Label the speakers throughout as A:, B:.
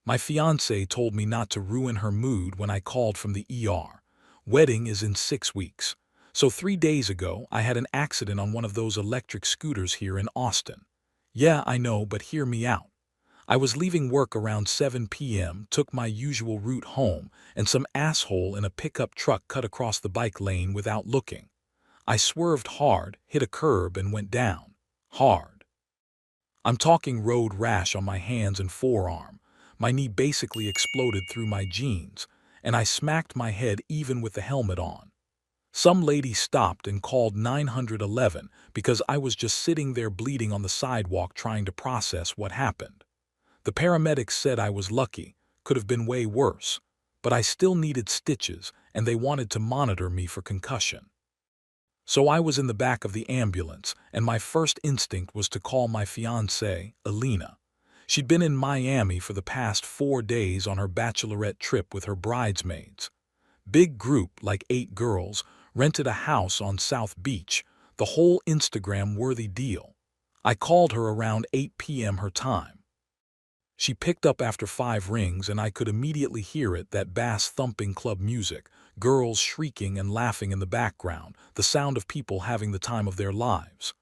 A: My fiancée told me not to ruin her mood when I called from the ER. Wedding is in 6 weeks. So 3 days ago, I had an accident on one of those electric scooters here in Austin. Yeah, I know, but hear me out. I was leaving work around 7 p.m., took my usual route home, and some asshole in a pickup truck cut across the bike lane without looking. I swerved hard, hit a curb, and went down. Hard. I'm talking road rash on my hands and forearm. My knee basically exploded through my jeans, and I smacked my head even with the helmet on. Some lady stopped and called 911 because I was just sitting there bleeding on the sidewalk trying to process what happened. The paramedics said I was lucky, could have been way worse, but I still needed stitches and they wanted to monitor me for concussion. So I was in the back of the ambulance, and my first instinct was to call my fiancée, Alina. She'd been in Miami for the past 4 days on her bachelorette trip with her bridesmaids. Big group, like 8 girls, rented a house on South Beach, the whole Instagram-worthy deal. I called her around 8 p.m. her time. She picked up after 5 rings, and I could immediately hear it, that bass-thumping club music, girls shrieking and laughing in the background, the sound of people having the time of their lives.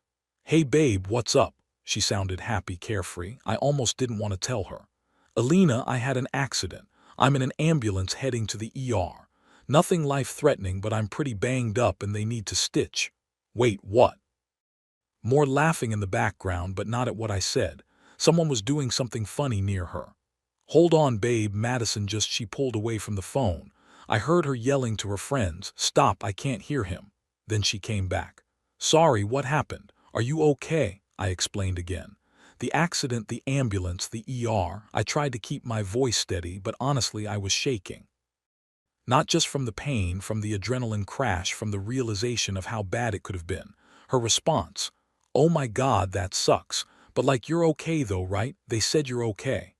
A: "Hey babe, what's up?" She sounded happy, carefree. I almost didn't want to tell her. "Alina, I had an accident. I'm in an ambulance heading to the ER. Nothing life-threatening, but I'm pretty banged up and they need to stitch." "Wait, what?" More laughing in the background, but not at what I said. Someone was doing something funny near her. "Hold on, babe," She pulled away from the phone. I heard her yelling to her friends, "Stop, I can't hear him." Then she came back. "Sorry, what happened? Are you okay?" I explained again. "The accident, the ambulance, the ER." I tried to keep my voice steady, but honestly I was shaking. Not just from the pain, from the adrenaline crash, from the realization of how bad it could have been. Her response: "Oh my God, that sucks. But like, you're okay though, right? They said you're okay."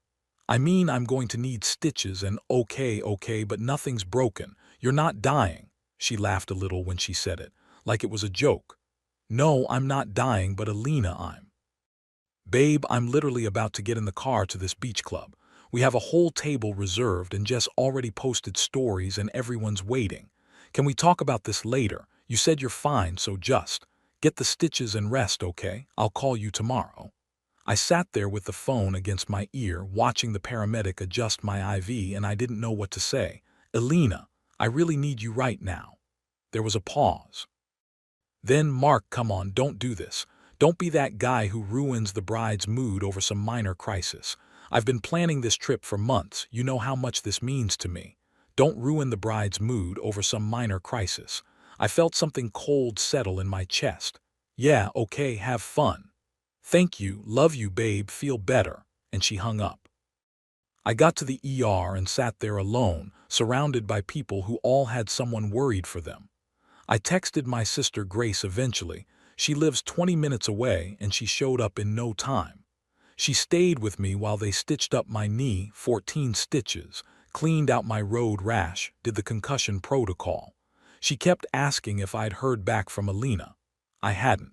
A: "I mean, I'm going to need stitches and okay, but nothing's broken. You're not dying." She laughed a little when she said it, like it was a joke. "No, I'm not dying, but Alina, I'm." "Babe, I'm literally about to get in the car to this beach club. We have a whole table reserved and Jess already posted stories and everyone's waiting. Can we talk about this later? You said you're fine, so just get the stitches and rest, okay? I'll call you tomorrow." I sat there with the phone against my ear, watching the paramedic adjust my IV, and I didn't know what to say. "Alina, I really need you right now." There was a pause. Then, "Mark, come on, don't do this. Don't be that guy who ruins the bride's mood over some minor crisis. I've been planning this trip for months. You know how much this means to me. Don't ruin the bride's mood over some minor crisis." I felt something cold settle in my chest. "Yeah, okay, have fun. Thank you, love you, babe, feel better." And she hung up. I got to the ER and sat there alone, surrounded by people who all had someone worried for them. I texted my sister Grace eventually. She lives 20 minutes away and she showed up in no time. She stayed with me while they stitched up my knee, 14 stitches, cleaned out my road rash, did the concussion protocol. She kept asking if I'd heard back from Alina. I hadn't.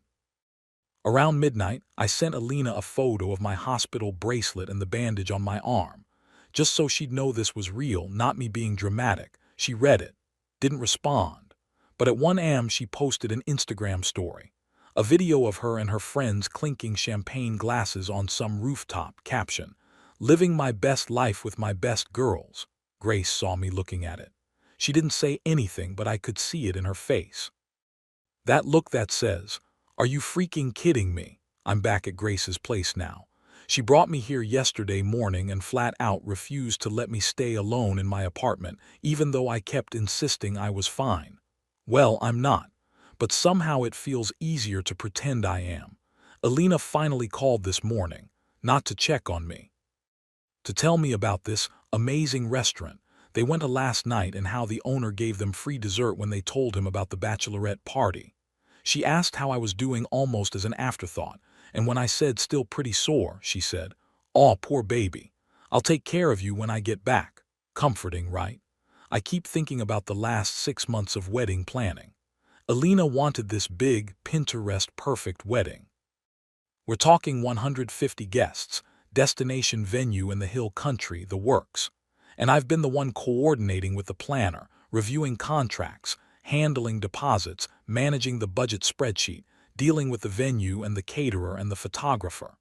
A: Around midnight, I sent Alina a photo of my hospital bracelet and the bandage on my arm, just so she'd know this was real, not me being dramatic. She read it, didn't respond. But at 1 a.m. she posted an Instagram story, a video of her and her friends clinking champagne glasses on some rooftop, caption: "Living my best life with my best girls." Grace saw me looking at it. She didn't say anything, but I could see it in her face. That look that says, "Are you freaking kidding me? I'm back at Grace's place now. She brought me here yesterday morning and flat out refused to let me stay alone in my apartment, even though I kept insisting I was fine." Well, I'm not. But somehow it feels easier to pretend I am. Alina finally called this morning, not to check on me, to tell me about this amazing restaurant they went to last night and how the owner gave them free dessert when they told him about the bachelorette party. She asked how I was doing almost as an afterthought, and when I said still pretty sore, she said, "Aw, poor baby. I'll take care of you when I get back." Comforting, right? I keep thinking about the last 6 months of wedding planning. Alina wanted this big, Pinterest-perfect wedding. We're talking 150 guests, destination venue in the hill country, the works. And I've been the one coordinating with the planner, reviewing contracts, handling deposits, managing the budget spreadsheet, dealing with the venue and the caterer and the photographer.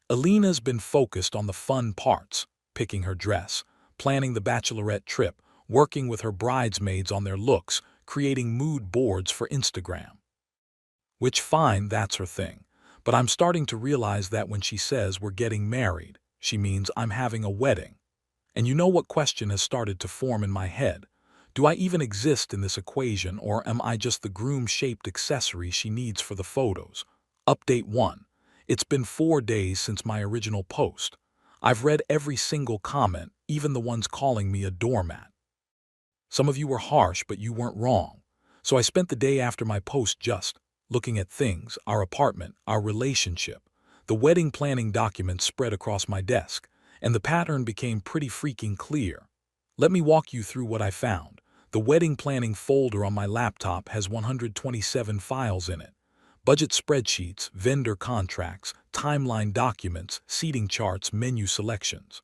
A: Alina's been focused on the fun parts, picking her dress, planning the bachelorette trip, working with her bridesmaids on their looks, creating mood boards for Instagram. Which fine, that's her thing. But I'm starting to realize that when she says we're getting married, she means I'm having a wedding. And you know what question has started to form in my head? Do I even exist in this equation, or am I just the groom-shaped accessory she needs for the photos? Update 1. It's been 4 days since my original post. I've read every single comment, even the ones calling me a doormat. Some of you were harsh, but you weren't wrong. So I spent the day after my post just looking at things, our apartment, our relationship. The wedding planning documents spread across my desk, and the pattern became pretty freaking clear. Let me walk you through what I found. The wedding planning folder on my laptop has 127 files in it. Budget spreadsheets, vendor contracts, timeline documents, seating charts, menu selections.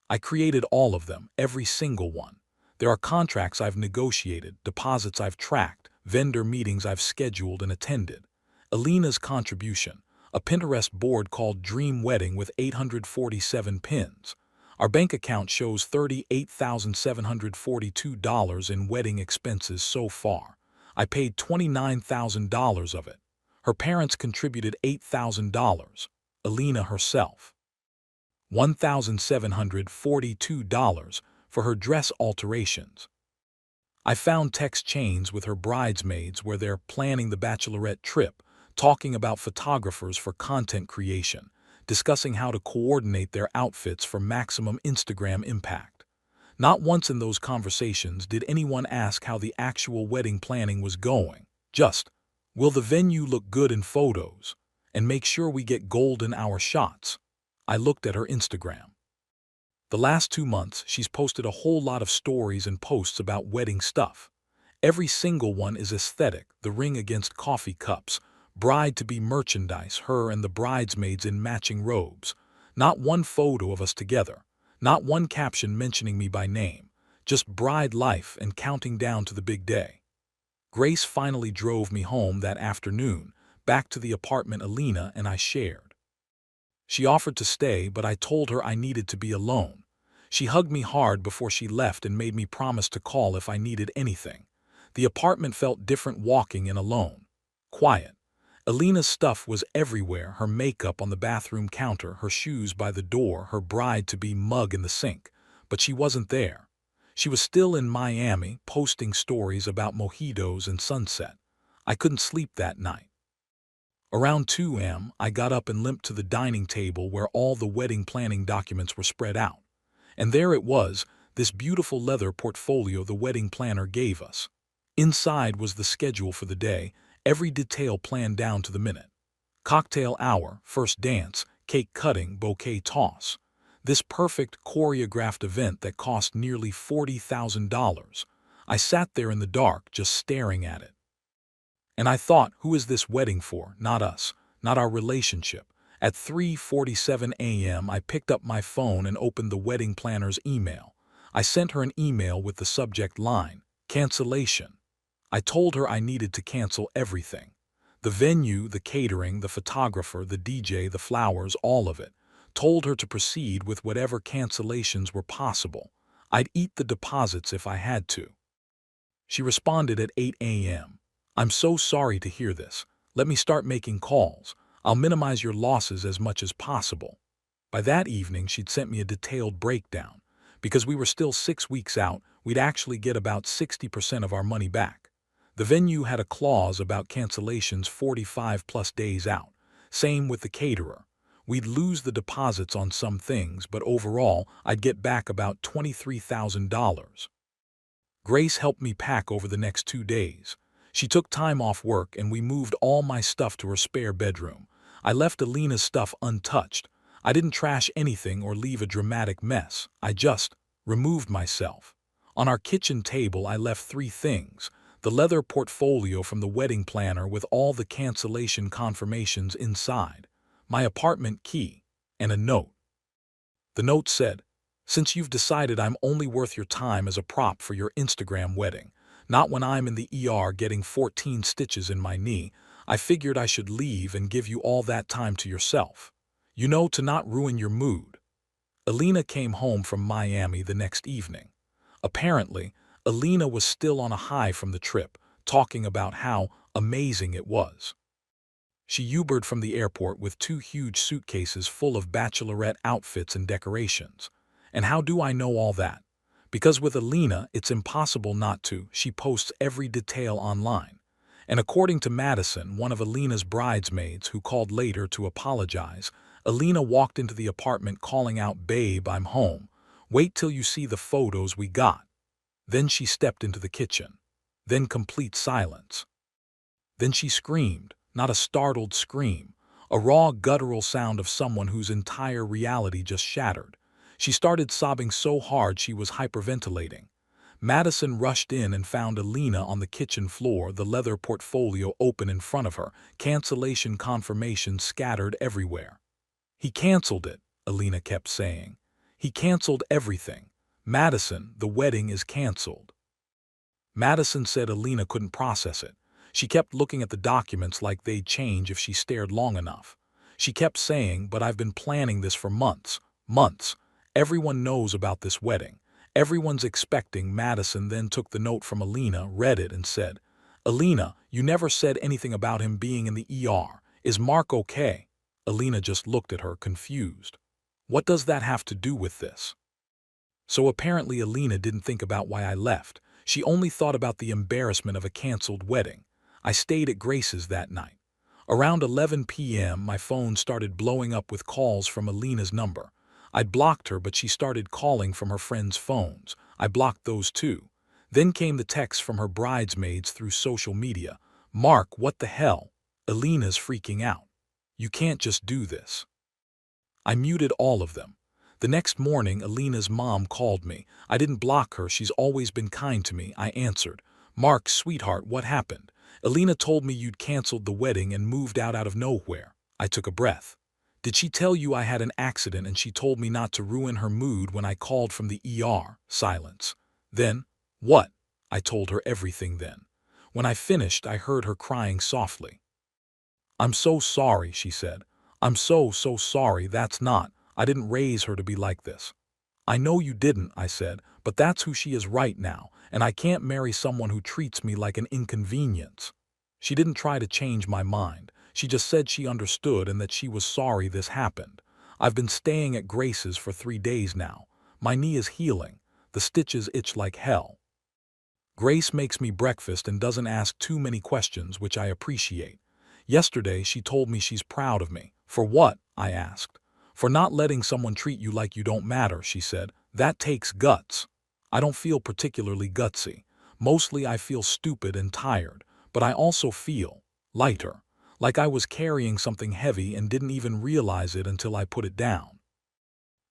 A: I created all of them, every single one. There are contracts I've negotiated, deposits I've tracked, vendor meetings I've scheduled and attended. Alina's contribution, a Pinterest board called Dream Wedding with 847 pins. Our bank account shows $38,742 in wedding expenses so far. I paid $29,000 of it. Her parents contributed $8,000. Alina herself. $1,742 for her dress alterations. I found text chains with her bridesmaids where they're planning the bachelorette trip, talking about photographers for content creation, discussing how to coordinate their outfits for maximum Instagram impact. Not once in those conversations did anyone ask how the actual wedding planning was going. Just, will the venue look good in photos? And make sure we get gold in our shots. I looked at her Instagram. The last 2 months, she's posted a whole lot of stories and posts about wedding stuff. Every single one is aesthetic, the ring against coffee cups, bride-to-be merchandise, her and the bridesmaids in matching robes. Not one photo of us together, not one caption mentioning me by name, just bride life and counting down to the big day. Grace finally drove me home that afternoon, back to the apartment Alina and I shared. She offered to stay, but I told her I needed to be alone. She hugged me hard before she left and made me promise to call if I needed anything. The apartment felt different walking in alone. Quiet. Alina's stuff was everywhere, her makeup on the bathroom counter, her shoes by the door, her bride-to-be mug in the sink. But she wasn't there. She was still in Miami, posting stories about mojitos and sunset. I couldn't sleep that night. Around 2 a.m., I got up and limped to the dining table where all the wedding planning documents were spread out. And there it was, this beautiful leather portfolio the wedding planner gave us. Inside was the schedule for the day, every detail planned down to the minute. Cocktail hour, first dance, cake cutting, bouquet toss. This perfect choreographed event that cost nearly $40,000. I sat there in the dark, just staring at it. And I thought, who is this wedding for? Not us, not our relationship. At 3:47 a.m., I picked up my phone and opened the wedding planner's email. I sent her an email with the subject line, cancellation. I told her I needed to cancel everything. The venue, the catering, the photographer, the DJ, the flowers, all of it. Told her to proceed with whatever cancellations were possible. I'd eat the deposits if I had to. She responded at 8 a.m. I'm so sorry to hear this. Let me start making calls. I'll minimize your losses as much as possible. By that evening, she'd sent me a detailed breakdown. Because we were still 6 weeks out, we'd actually get about 60% of our money back. The venue had a clause about cancellations 45+ days out. Same with the caterer. We'd lose the deposits on some things, but overall, I'd get back about $23,000. Grace helped me pack over the next 2 days. She took time off work and we moved all my stuff to her spare bedroom. I left Alina's stuff untouched. I didn't trash anything or leave a dramatic mess. I just removed myself. On our kitchen table, I left 3 things. The leather portfolio from the wedding planner with all the cancellation confirmations inside, my apartment key, and a note. The note said, "Since you've decided I'm only worth your time as a prop for your Instagram wedding, not when I'm in the ER getting 14 stitches in my knee, I figured I should leave and give you all that time to yourself. You know, to not ruin your mood." Alina came home from Miami the next evening. Apparently, Alina was still on a high from the trip, talking about how amazing it was. She Ubered from the airport with 2 huge suitcases full of bachelorette outfits and decorations. And how do I know all that? Because with Alina, it's impossible not to. She posts every detail online. And according to Madison, one of Alina's bridesmaids who called later to apologize, Alina walked into the apartment calling out, "Babe, I'm home. Wait till you see the photos we got." Then she stepped into the kitchen. Then complete silence. Then she screamed, not a startled scream, a raw, guttural sound of someone whose entire reality just shattered. She started sobbing so hard she was hyperventilating. Madison rushed in and found Alina on the kitchen floor, the leather portfolio open in front of her, cancellation confirmations scattered everywhere. "He canceled it," Alina kept saying. "He canceled everything. Madison, the wedding is canceled." Madison said Alina couldn't process it. She kept looking at the documents like they'd change if she stared long enough. She kept saying, "But I've been planning this for months, months. Everyone knows about this wedding. Everyone's expecting." Madison then took the note from Alina, read it, and said, "Alina, you never said anything about him being in the ER. Is Mark okay?" Alina just looked at her, confused. "What does that have to do with this?" So apparently Alina didn't think about why I left. She only thought about the embarrassment of a canceled wedding. I stayed at Grace's that night. Around 11 p.m., my phone started blowing up with calls from Alina's number. I'd blocked her, but she started calling from her friends' phones. I blocked those too. Then came the texts from her bridesmaids through social media. "Mark, what the hell? Alina's freaking out. You can't just do this." I muted all of them. The next morning, Alina's mom called me. I didn't block her, she's always been kind to me. I answered. "Mark, sweetheart, what happened? Alina told me you'd canceled the wedding and moved out of nowhere." I took a breath. "Did she tell you I had an accident and she told me not to ruin her mood when I called from the ER?" Silence. Then, "What?" I told her everything then. When I finished, I heard her crying softly. "I'm so sorry," she said. "I'm so sorry. I didn't raise her to be like this." "I know you didn't," I said, "but that's who she is right now, and I can't marry someone who treats me like an inconvenience." She didn't try to change my mind. She just said she understood and that she was sorry this happened. "I've been staying at Grace's for 3 days now. My knee is healing. The stitches itch like hell. Grace makes me breakfast and doesn't ask too many questions, which I appreciate. Yesterday, she told me she's proud of me." "For what?" I asked. "For not letting someone treat you like you don't matter," she said. "That takes guts." I don't feel particularly gutsy. Mostly I feel stupid and tired, but I also feel lighter, like I was carrying something heavy and didn't even realize it until I put it down.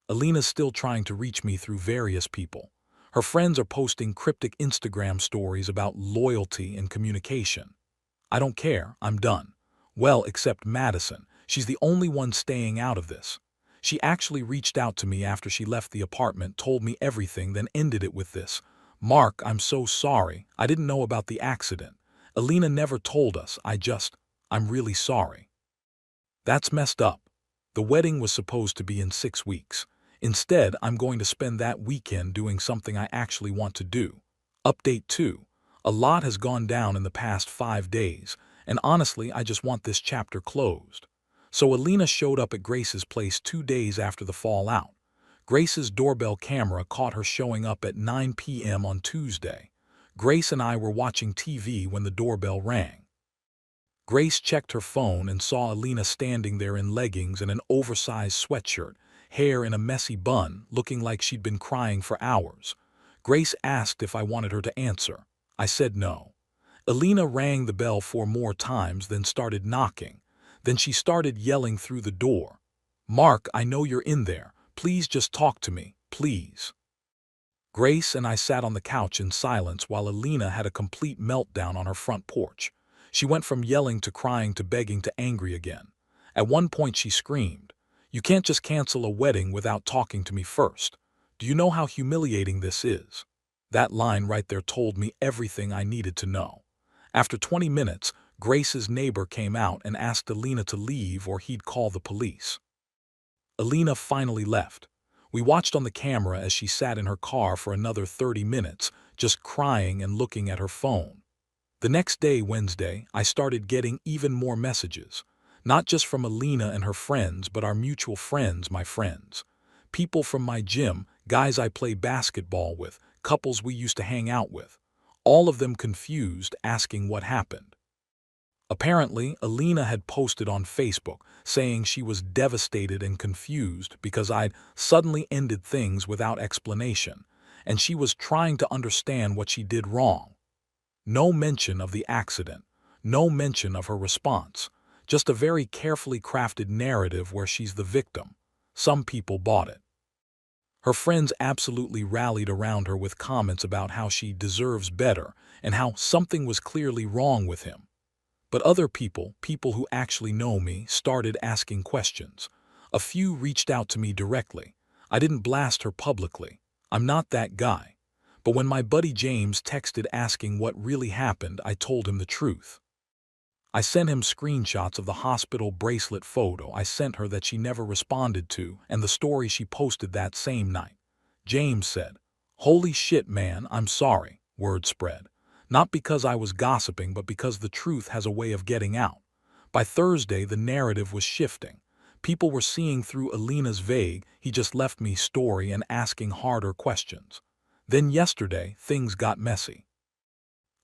A: Alina's still trying to reach me through various people. Her friends are posting cryptic Instagram stories about loyalty and communication. I don't care, I'm done. Well, except Madison. She's the only one staying out of this. She actually reached out to me after she left the apartment, told me everything, then ended it with this. "Mark, I'm so sorry. I didn't know about the accident. Alina never told us. I'm really sorry." That's messed up. The wedding was supposed to be in 6 weeks. Instead, I'm going to spend that weekend doing something I actually want to do. Update 2. A lot has gone down in the past 5 days, and honestly, I just want this chapter closed. So Alina showed up at Grace's place 2 days after the fallout. Grace's doorbell camera caught her showing up at 9 p.m. on Tuesday. Grace and I were watching TV when the doorbell rang. Grace checked her phone and saw Alina standing there in leggings and an oversized sweatshirt, hair in a messy bun, looking like she'd been crying for hours. Grace asked if I wanted her to answer. I said no. Alina rang the bell 4 more times, then started knocking. Then she started yelling through the door. "Mark, I know you're in there. Please just talk to me, please." Grace and I sat on the couch in silence while Alina had a complete meltdown on her front porch. She went from yelling to crying to begging to angry again. At one point she screamed, You can't just cancel a wedding without talking to me first. Do you know how humiliating this is? That line right there told me everything I needed to know. After 20 minutes, Grace's neighbor came out and asked Alina to leave or he'd call the police. Alina finally left. We watched on the camera as she sat in her car for another 30 minutes, just crying and looking at her phone. The next day, Wednesday, I started getting even more messages. Not just from Alina and her friends, but our mutual friends, my friends. People from my gym, guys I play basketball with, couples we used to hang out with. All of them confused, asking what happened. Apparently, Alina had posted on Facebook saying she was devastated and confused because I'd suddenly ended things without explanation, and she was trying to understand what she did wrong. No mention of the accident, no mention of her response, just a very carefully crafted narrative where she's the victim. Some people bought it. Her friends absolutely rallied around her with comments about how she deserves better and how something was clearly wrong with him. But other people, people who actually know me, started asking questions. A few reached out to me directly. I didn't blast her publicly. I'm not that guy. But when my buddy James texted asking what really happened, I told him the truth. I sent him screenshots of the hospital bracelet photo I sent her that she never responded to and the story she posted that same night. James said, "Holy shit, man, I'm sorry." Word spread. Not because I was gossiping, but because the truth has a way of getting out. By Thursday, the narrative was shifting. People were seeing through Alina's vague, "he just left me" story and asking harder questions. Then yesterday, things got messy.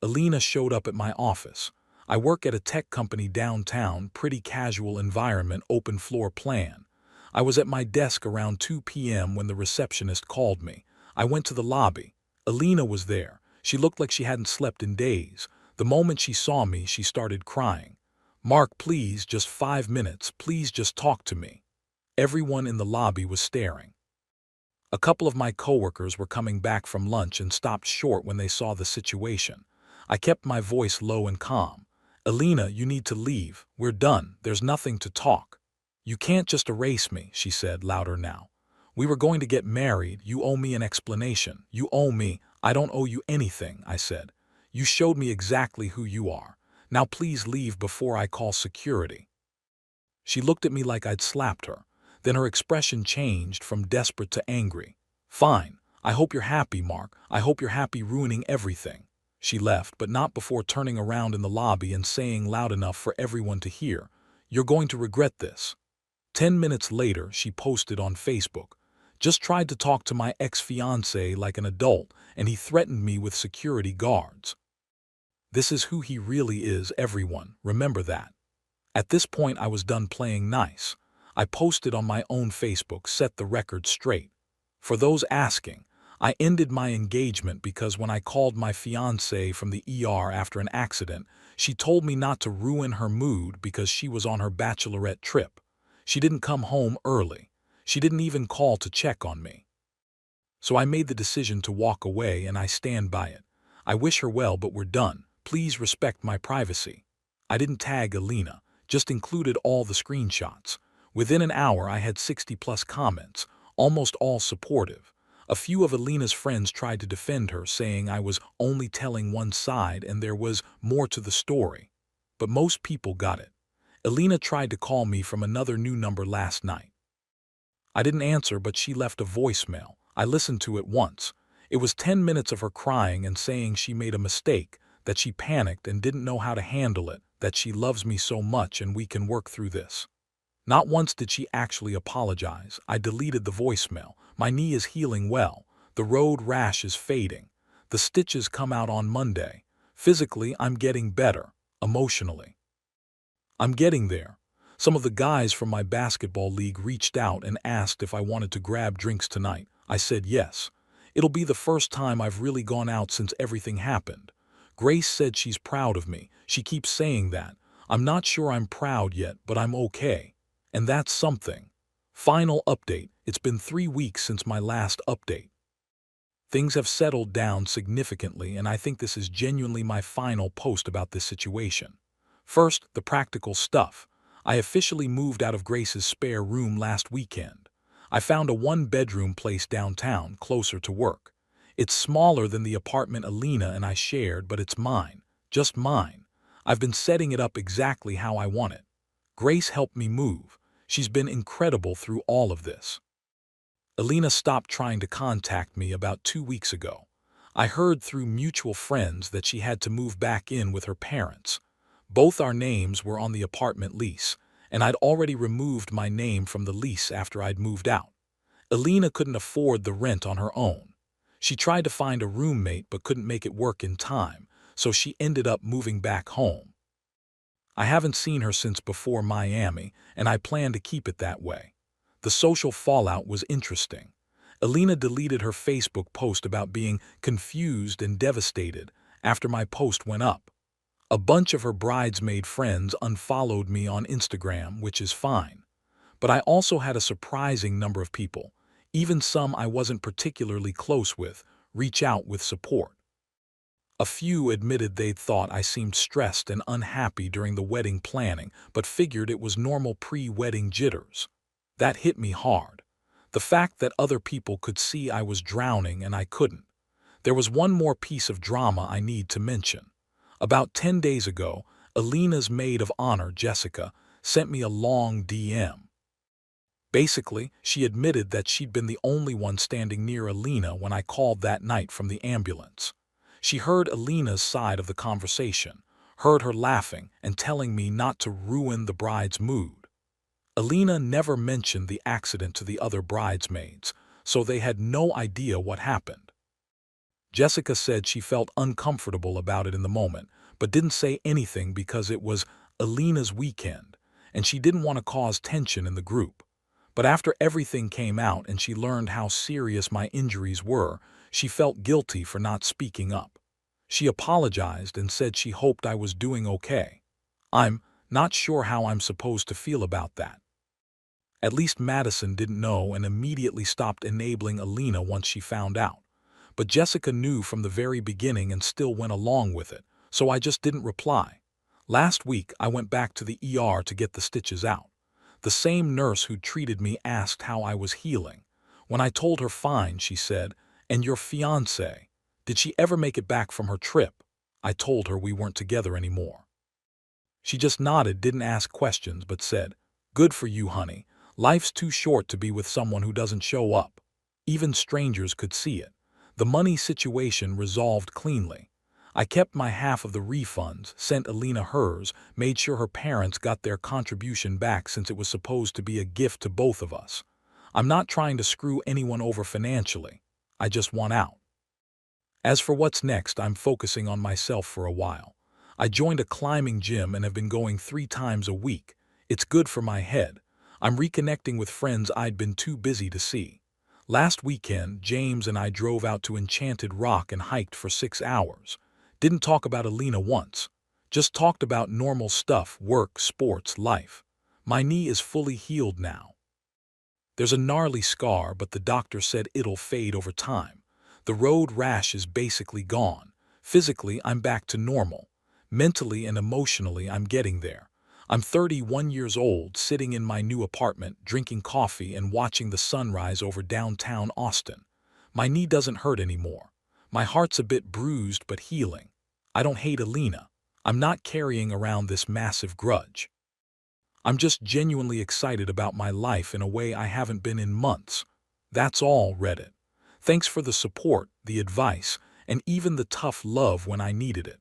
A: Alina showed up at my office. I work at a tech company downtown, pretty casual environment, open floor plan. I was at my desk around 2 p.m. when the receptionist called me. I went to the lobby. Alina was there. She looked like she hadn't slept in days. The moment she saw me, she started crying. "Mark, please, just 5 minutes. Please just talk to me." Everyone in the lobby was staring. A couple of my coworkers were coming back from lunch and stopped short when they saw the situation. I kept my voice low and calm. "Alina, you need to leave. We're done. There's nothing to talk." "You can't just erase me," she said, louder now. "We were going to get married. You owe me an explanation. You owe me." "I don't owe you anything," I said. "You showed me exactly who you are. Now please leave before I call security." She looked at me like I'd slapped her. Then her expression changed from desperate to angry. "Fine. I hope you're happy, Mark. I hope you're happy ruining everything." She left, but not before turning around in the lobby and saying loud enough for everyone to hear, "You're going to regret this." 10 minutes later, she posted on Facebook, "Just tried to talk to my ex-fiancé like an adult, and he threatened me with security guards." This is who he really is, everyone. Remember that. At this point, I was done playing nice. I posted on my own Facebook, "Set the record straight." For those asking, I ended my engagement because when I called my fiancée from the ER after an accident, she told me not to ruin her mood because she was on her bachelorette trip. She didn't come home early. She didn't even call to check on me. So I made the decision to walk away, and I stand by it. I wish her well, but we're done. Please respect my privacy. I didn't tag Alina, just included all the screenshots. Within an hour, I had 60+ comments, almost all supportive. A few of Alina's friends tried to defend her, saying I was only telling one side and there was more to the story. But most people got it. Alina tried to call me from another new number last night. I didn't answer, but she left a voicemail. I listened to it once. It was 10 minutes of her crying and saying she made a mistake, that she panicked and didn't know how to handle it, that she loves me so much and we can work through this. Not once did she actually apologize. I deleted the voicemail. My knee is healing well. The road rash is fading. The stitches come out on Monday. Physically, I'm getting better. Emotionally, I'm getting there. Some of the guys from my basketball league reached out and asked if I wanted to grab drinks tonight. I said yes. It'll be the first time I've really gone out since everything happened. Grace said she's proud of me. She keeps saying that. I'm not sure I'm proud yet, but I'm okay. And that's something. Final update. It's been 3 weeks since my last update. Things have settled down significantly, and I think this is genuinely my final post about this situation. First, the practical stuff. I officially moved out of Grace's spare room last weekend. I found a one-bedroom place downtown, closer to work. It's smaller than the apartment Alina and I shared, but it's mine. Just mine. I've been setting it up exactly how I want it. Grace helped me move. She's been incredible through all of this. Alina stopped trying to contact me about 2 weeks ago. I heard through mutual friends that she had to move back in with her parents. Both our names were on the apartment lease, and I'd already removed my name from the lease after I'd moved out. Alina couldn't afford the rent on her own. She tried to find a roommate but couldn't make it work in time, so she ended up moving back home. I haven't seen her since before Miami, and I plan to keep it that way. The social fallout was interesting. Alina deleted her Facebook post about being confused and devastated after my post went up. A bunch of her bridesmaid friends unfollowed me on Instagram, which is fine. But I also had a surprising number of people, even some I wasn't particularly close with, reach out with support. A few admitted they'd thought I seemed stressed and unhappy during the wedding planning, but figured it was normal pre-wedding jitters. That hit me hard. The fact that other people could see I was drowning and I couldn't. There was one more piece of drama I need to mention. About 10 days ago, Alina's maid of honor, Jessica, sent me a long DM. Basically, she admitted that she'd been the only one standing near Alina when I called that night from the ambulance. She heard Alina's side of the conversation, heard her laughing and telling me not to ruin the bride's mood. Alina never mentioned the accident to the other bridesmaids, so they had no idea what happened. Jessica said she felt uncomfortable about it in the moment, but didn't say anything because it was Alina's weekend, and she didn't want to cause tension in the group. But after everything came out and she learned how serious my injuries were, she felt guilty for not speaking up. She apologized and said she hoped I was doing okay. I'm not sure how I'm supposed to feel about that. At least Madison didn't know and immediately stopped enabling Alina once she found out. But Jessica knew from the very beginning and still went along with it, so I just didn't reply. Last week, I went back to the ER to get the stitches out. The same nurse who treated me asked how I was healing. When I told her fine, she said, "And your fiancée? Did she ever make it back from her trip?" I told her we weren't together anymore. She just nodded, didn't ask questions, but said, "Good for you, honey. Life's too short to be with someone who doesn't show up." Even strangers could see it. The money situation resolved cleanly. I kept my half of the refunds, sent Alina hers, made sure her parents got their contribution back since it was supposed to be a gift to both of us. I'm not trying to screw anyone over financially. I just want out. As for what's next, I'm focusing on myself for a while. I joined a climbing gym and have been going 3 times a week. It's good for my head. I'm reconnecting with friends I'd been too busy to see. Last weekend, James and I drove out to Enchanted Rock and hiked for 6 hours. Didn't talk about Alina once. Just talked about normal stuff, work, sports, life. My knee is fully healed now. There's a gnarly scar, but the doctor said it'll fade over time. The road rash is basically gone. Physically, I'm back to normal. Mentally and emotionally, I'm getting there. I'm 31 years old, sitting in my new apartment, drinking coffee and watching the sunrise over downtown Austin. My knee doesn't hurt anymore. My heart's a bit bruised but healing. I don't hate Alina. I'm not carrying around this massive grudge. I'm just genuinely excited about my life in a way I haven't been in months. That's all, Reddit. Thanks for the support, the advice, and even the tough love when I needed it.